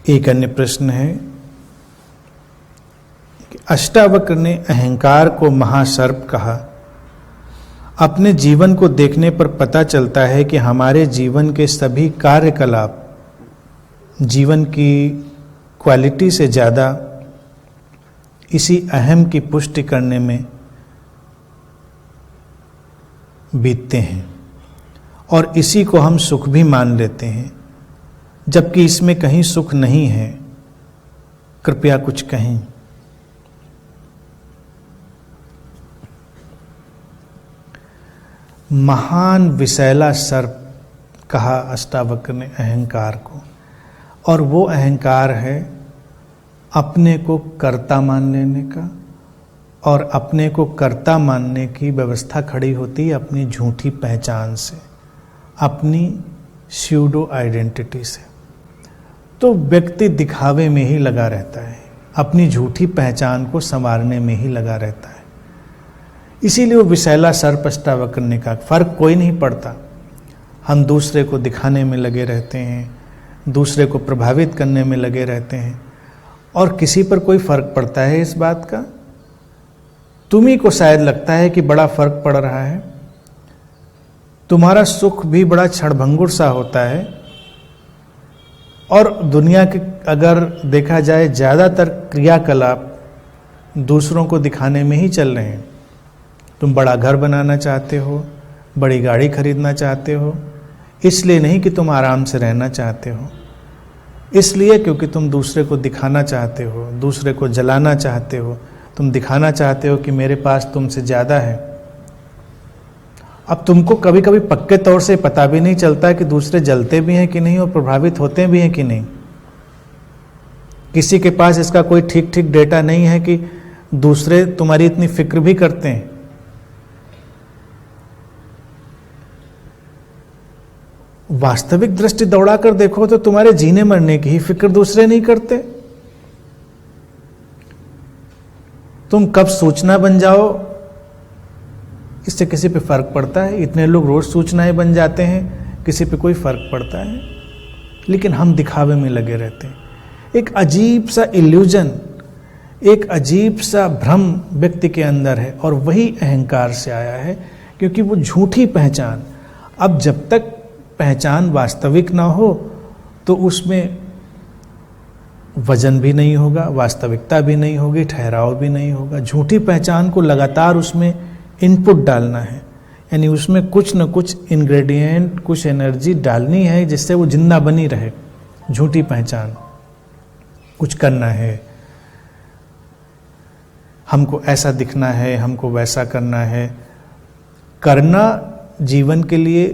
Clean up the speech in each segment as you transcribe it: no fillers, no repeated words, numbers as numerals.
एक अन्य प्रश्न है कि अष्टावक्र ने अहंकार को महासर्प कहा। अपने जीवन को देखने पर पता चलता है कि हमारे जीवन के सभी कार्यकलाप जीवन की क्वालिटी से ज़्यादा इसी अहम की पुष्टि करने में बीतते हैं और इसी को हम सुख भी मान लेते हैं, जबकि इसमें कहीं सुख नहीं है। कृपया कुछ कहें। महान विषैला सर्प कहा अष्टावक्र ने अहंकार को, और वो अहंकार है अपने को कर्ता मान लेने का, और अपने को कर्ता मानने की व्यवस्था खड़ी होती है अपनी झूठी पहचान से, अपनी स्यूडो आइडेंटिटी से। तो व्यक्ति दिखावे में ही लगा रहता है, अपनी झूठी पहचान को संवारने में ही लगा रहता है। इसीलिए वो विषैला सर्प अष्टावक्र ने कहा फर्क कोई नहीं पड़ता। हम दूसरे को दिखाने में लगे रहते हैं, दूसरे को प्रभावित करने में लगे रहते हैं, और किसी पर कोई फर्क पड़ता है इस बात का? तुम्ही को शायद लगता है कि बड़ा फर्क पड़ रहा है। तुम्हारा सुख भी बड़ा क्षणभंगुर सा होता है, और दुनिया के अगर देखा जाए ज़्यादातर क्रियाकलाप दूसरों को दिखाने में ही चल रहे हैं। तुम बड़ा घर बनाना चाहते हो, बड़ी गाड़ी खरीदना चाहते हो, इसलिए नहीं कि तुम आराम से रहना चाहते हो, इसलिए क्योंकि तुम दूसरे को दिखाना चाहते हो, दूसरे को जलाना चाहते हो। तुम दिखाना चाहते हो कि मेरे पास तुमसे ज़्यादा है। अब तुमको कभी कभी पक्के तौर से पता भी नहीं चलता कि दूसरे जलते भी हैं कि नहीं और प्रभावित होते भी हैं कि नहीं। किसी के पास इसका कोई ठीक ठीक डेटा नहीं है कि दूसरे तुम्हारी इतनी फिक्र भी करते हैं। वास्तविक दृष्टि दौड़ाकर देखो तो तुम्हारे जीने मरने की ही फिक्र दूसरे नहीं करते। तुम कब सूचना बन जाओ इससे किसी पे फर्क पड़ता है? इतने लोग रोज सूचनाएं बन जाते हैं, किसी पे कोई फर्क पड़ता है? लेकिन हम दिखावे में लगे रहते हैं। एक अजीब सा इल्यूजन, एक अजीब सा भ्रम व्यक्ति के अंदर है, और वही अहंकार से आया है, क्योंकि वो झूठी पहचान। अब जब तक पहचान वास्तविक ना हो तो उसमें वजन भी नहीं होगा, वास्तविकता भी नहीं होगी, ठहराव भी नहीं होगा। झूठी पहचान को लगातार उसमें इनपुट डालना है, यानी उसमें कुछ न कुछ इंग्रेडिएंट, कुछ एनर्जी डालनी है जिससे वो जिंदा बनी रहे। झूठी पहचान, कुछ करना है, हमको ऐसा दिखना है, हमको वैसा करना है। करना जीवन के लिए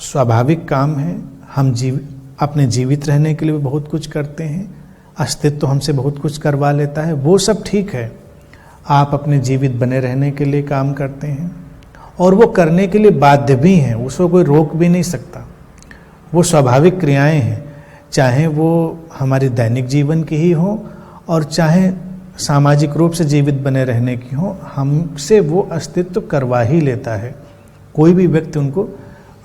स्वाभाविक काम है। हम अपने जीवित रहने के लिए भी बहुत कुछ करते हैं, अस्तित्व हमसे बहुत कुछ करवा लेता है, वो सब ठीक है। आप अपने जीवित बने रहने के लिए काम करते हैं, और वो करने के लिए बाध्य भी हैं, उसको कोई रोक भी नहीं सकता। वो स्वाभाविक क्रियाएं हैं, चाहे वो हमारे दैनिक जीवन की ही हो और चाहे सामाजिक रूप से जीवित बने रहने की हो, हमसे वो अस्तित्व करवा ही लेता है। कोई भी व्यक्ति उनको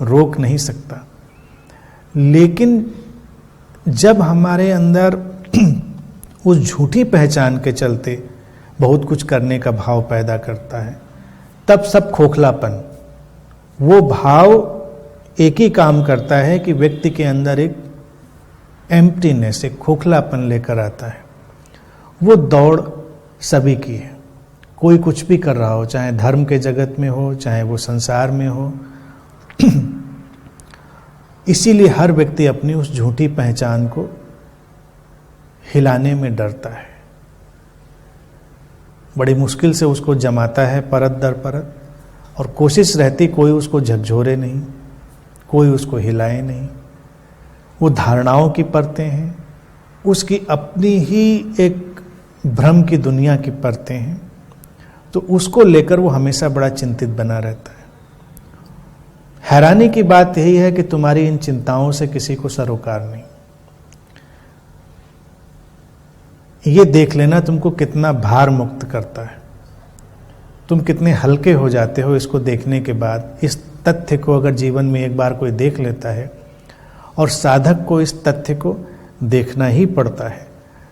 रोक नहीं सकता। लेकिन जब हमारे अंदर उस झूठी पहचान के चलते बहुत कुछ करने का भाव पैदा करता है, तब सब खोखलापन, वो भाव एक ही काम करता है कि व्यक्ति के अंदर एक एम्प्टीनेस, एक खोखलापन लेकर आता है। वो दौड़ सभी की है, कोई कुछ भी कर रहा हो, चाहे धर्म के जगत में हो, चाहे वो संसार में हो। इसीलिए हर व्यक्ति अपनी उस झूठी पहचान को हिलाने में डरता है, बड़ी मुश्किल से उसको जमाता है परत दर परत, और कोशिश रहती कोई उसको झकझोरे नहीं, कोई उसको हिलाए नहीं। वो धारणाओं की परतें हैं, उसकी अपनी ही एक भ्रम की दुनिया की परतें हैं, तो उसको लेकर वो हमेशा बड़ा चिंतित बना रहता है। हैरानी की बात यही है कि तुम्हारी इन चिंताओं से किसी को सरोकार नहीं। ये देख लेना तुमको कितना भार मुक्त करता है, तुम कितने हल्के हो जाते हो इसको देखने के बाद। इस तथ्य को अगर जीवन में एक बार कोई देख लेता है और साधक को इस तथ्य को देखना ही पड़ता है।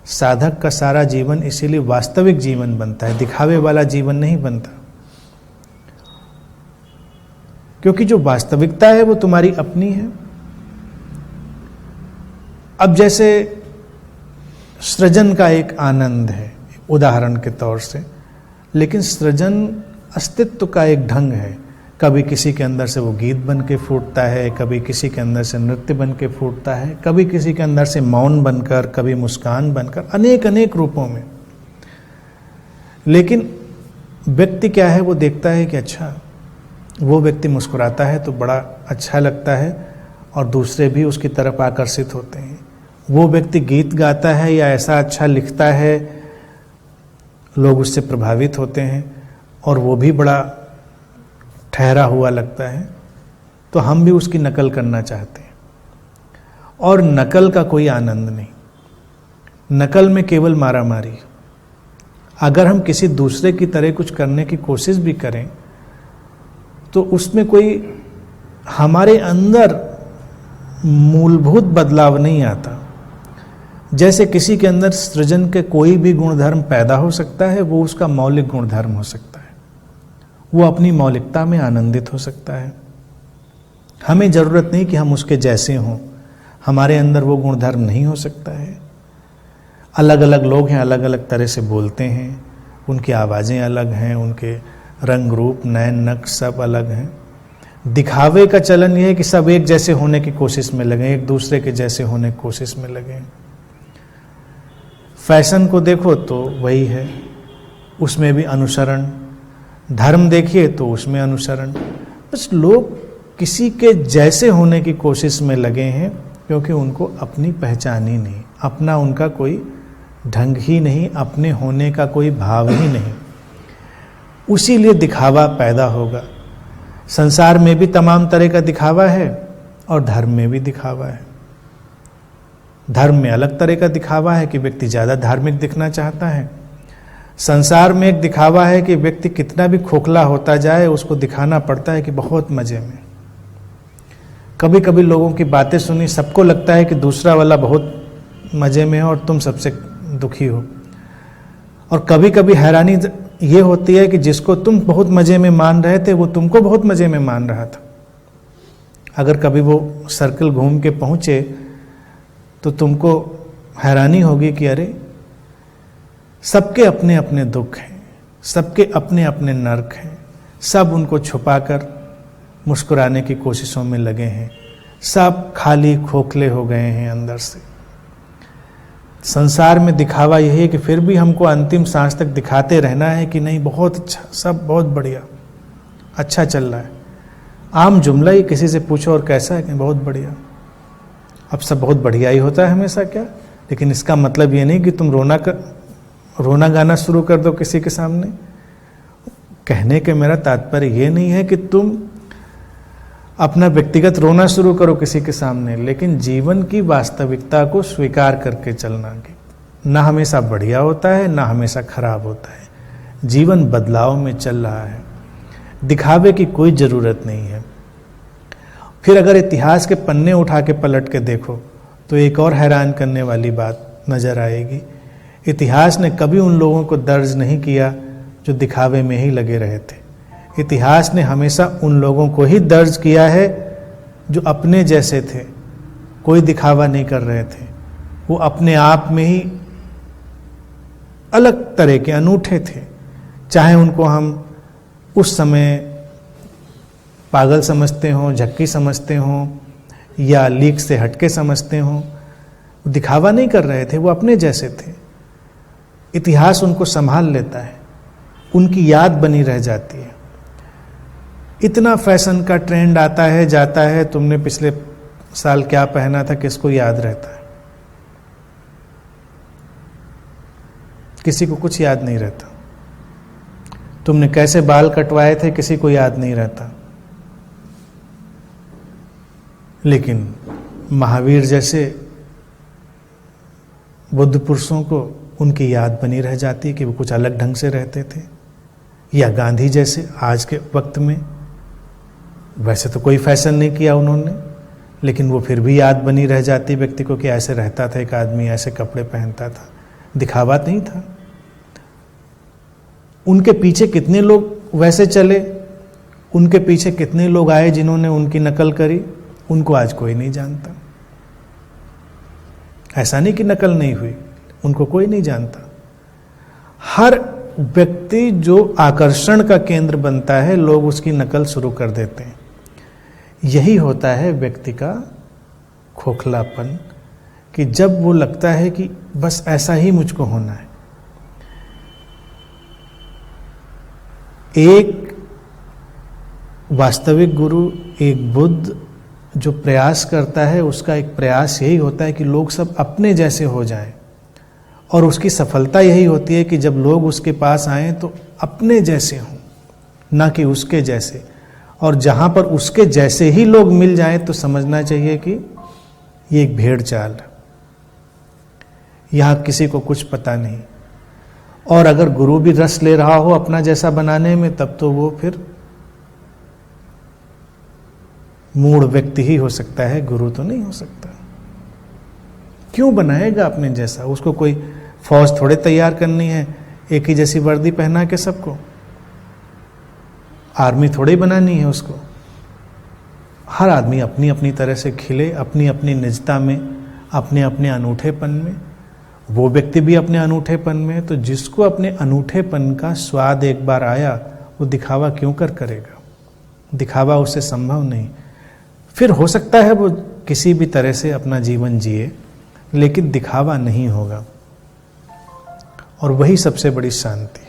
साधक का सारा जीवन इसीलिए वास्तविक जीवन बनता है, दिखावे वाला जीवन नहीं बनता। क्योंकि जो वास्तविकता है वो तुम्हारी अपनी है। अब जैसे सृजन का एक आनंद है उदाहरण के तौर से, लेकिन सृजन अस्तित्व का एक ढंग है। कभी किसी के अंदर से वो गीत बन के फूटता है, कभी किसी के अंदर से नृत्य बन के फूटता है, कभी किसी के अंदर से मौन बनकर, कभी मुस्कान बनकर, अनेक अनेक रूपों में। लेकिन व्यक्ति क्या है, वो देखता है कि अच्छा वो व्यक्ति मुस्कुराता है तो बड़ा अच्छा लगता है और दूसरे भी उसकी तरफ आकर्षित होते हैं। वो व्यक्ति गीत गाता है या ऐसा अच्छा लिखता है, लोग उससे प्रभावित होते हैं और वो भी बड़ा ठहरा हुआ लगता है, तो हम भी उसकी नकल करना चाहते हैं। और नकल का कोई आनंद नहीं, नकल में केवल मारामारी। अगर हम किसी दूसरे की तरह कुछ करने की कोशिश भी करें तो उसमें कोई हमारे अंदर मूलभूत बदलाव नहीं आता। जैसे किसी के अंदर सृजन के कोई भी गुणधर्म पैदा हो सकता है, वो उसका मौलिक गुणधर्म हो सकता है, वो अपनी मौलिकता में आनंदित हो सकता है। हमें जरूरत नहीं कि हम उसके जैसे हों, हमारे अंदर वो गुणधर्म नहीं हो सकता है। अलग अलग लोग हैं, अलग अलग तरह से बोलते हैं, उनकी आवाज़ें अलग हैं, उनके रंग रूप नयन नक्श सब अलग हैं। दिखावे का चलन यह है कि सब एक जैसे होने की कोशिश में लगे, एक दूसरे के जैसे होने की कोशिश में लगे। फैशन को देखो तो वही है, उसमें भी अनुसरण। धर्म देखिए तो उसमें अनुसरण। बस लोग किसी के जैसे होने की कोशिश में लगे हैं क्योंकि उनको अपनी पहचान ही नहीं, अपना उनका कोई ढंग ही नहीं, अपने होने का कोई भाव ही नहीं। उसी लिए दिखावा पैदा होगा। संसार में भी तमाम तरह का दिखावा है और धर्म में भी दिखावा है। धर्म में अलग तरह का दिखावा है कि व्यक्ति ज़्यादा धार्मिक दिखना चाहता है। संसार में एक दिखावा है कि व्यक्ति कितना भी खोखला होता जाए उसको दिखाना पड़ता है कि बहुत मज़े में। कभी कभी लोगों की बातें सुनी, सबको लगता है कि दूसरा वाला बहुत मज़े में है और तुम सबसे दुखी हो। और कभी कभी हैरानी ये होती है कि जिसको तुम बहुत मज़े में मान रहे थे वो तुमको बहुत मज़े में मान रहा था। अगर कभी वो सर्कल घूम के पहुँचे तो तुमको हैरानी होगी कि अरे सबके अपने अपने दुख हैं, सबके अपने अपने नर्क हैं, सब उनको छुपाकर मुस्कुराने की कोशिशों में लगे हैं, सब खाली खोखले हो गए हैं अंदर से। संसार में दिखावा यही है कि फिर भी हमको अंतिम सांस तक दिखाते रहना है कि नहीं बहुत अच्छा, सब बहुत बढ़िया, अच्छा चल रहा है। आम जुमला ही किसी से पूछो और कैसा है कि बहुत बढ़िया। अब सब बहुत बढ़िया ही होता है हमेशा क्या? लेकिन इसका मतलब ये नहीं कि तुम रोना गाना शुरू कर दो किसी के सामने। कहने के मेरा तात्पर्य ये नहीं है कि तुम अपना व्यक्तिगत रोना शुरू करो किसी के सामने, लेकिन जीवन की वास्तविकता को स्वीकार करके चलना कि ना हमेशा बढ़िया होता है ना हमेशा खराब होता है। जीवन बदलाव में चल रहा है, दिखावे की कोई ज़रूरत नहीं है। फिर अगर इतिहास के पन्ने उठा के पलट के देखो तो एक और हैरान करने वाली बात नज़र आएगी। इतिहास ने कभी उन लोगों को दर्ज नहीं किया जो दिखावे में ही लगे रहे थे। इतिहास ने हमेशा उन लोगों को ही दर्ज किया है जो अपने जैसे थे, कोई दिखावा नहीं कर रहे थे, वो अपने आप में ही अलग तरह के अनूठे थे। चाहे उनको हम उस समय पागल समझते हों, झक्की समझते हों या लीक से हटके समझते हों, दिखावा नहीं कर रहे थे, वो अपने जैसे थे। इतिहास उनको संभाल लेता है, उनकी याद बनी रह जाती है। इतना फैशन का ट्रेंड आता है जाता है, तुमने पिछले साल क्या पहना था किसको याद रहता है? किसी को कुछ याद नहीं रहता। तुमने कैसे बाल कटवाए थे किसी को याद नहीं रहता। लेकिन महावीर जैसे बुद्ध पुरुषों को उनकी याद बनी रह जाती है कि वो कुछ अलग ढंग से रहते थे। या गांधी जैसे आज के वक्त में, वैसे तो कोई फैशन नहीं किया उन्होंने, लेकिन वो फिर भी याद बनी रह जाती व्यक्ति को कि ऐसे रहता था एक आदमी, ऐसे कपड़े पहनता था, दिखावा नहीं था। उनके पीछे कितने लोग वैसे चले, उनके पीछे कितने लोग आए जिन्होंने उनकी नकल करी, उनको आज कोई नहीं जानता। ऐसा नहीं कि नकल नहीं हुई, उनको कोई नहीं जानता। हर व्यक्ति जो आकर्षण का केंद्र बनता है, लोग उसकी नकल शुरू कर देते हैं। यही होता है व्यक्ति का खोखलापन, कि जब वो लगता है कि बस ऐसा ही मुझको होना है। एक वास्तविक गुरु, एक बुद्ध जो प्रयास करता है, उसका एक प्रयास यही होता है कि लोग सब अपने जैसे हो जाएं, और उसकी सफलता यही होती है कि जब लोग उसके पास आएं तो अपने जैसे हों, ना कि उसके जैसे। और जहां पर उसके जैसे ही लोग मिल जाएं तो समझना चाहिए कि ये एक भेड़ चाल है, यहां किसी को कुछ पता नहीं। और अगर गुरु भी रस ले रहा हो अपना जैसा बनाने में, तब तो वो फिर मूढ़ व्यक्ति ही हो सकता है, गुरु तो नहीं हो सकता। क्यों बनाएगा अपने जैसा? उसको कोई फौज थोड़े तैयार करनी है एक ही जैसी वर्दी पहना के सबको, आर्मी थोड़ी बनानी है उसको। हर आदमी अपनी अपनी तरह से खिले, अपनी अपनी निजता में, अपने अपने अनूठेपन में। वो व्यक्ति भी अपने अनूठेपन में। तो जिसको अपने अनूठेपन का स्वाद एक बार आया, वो दिखावा क्यों करेगा? दिखावा उससे संभव नहीं। फिर हो सकता है वो किसी भी तरह से अपना जीवन जिए, लेकिन दिखावा नहीं होगा। और वही सबसे बड़ी शांति।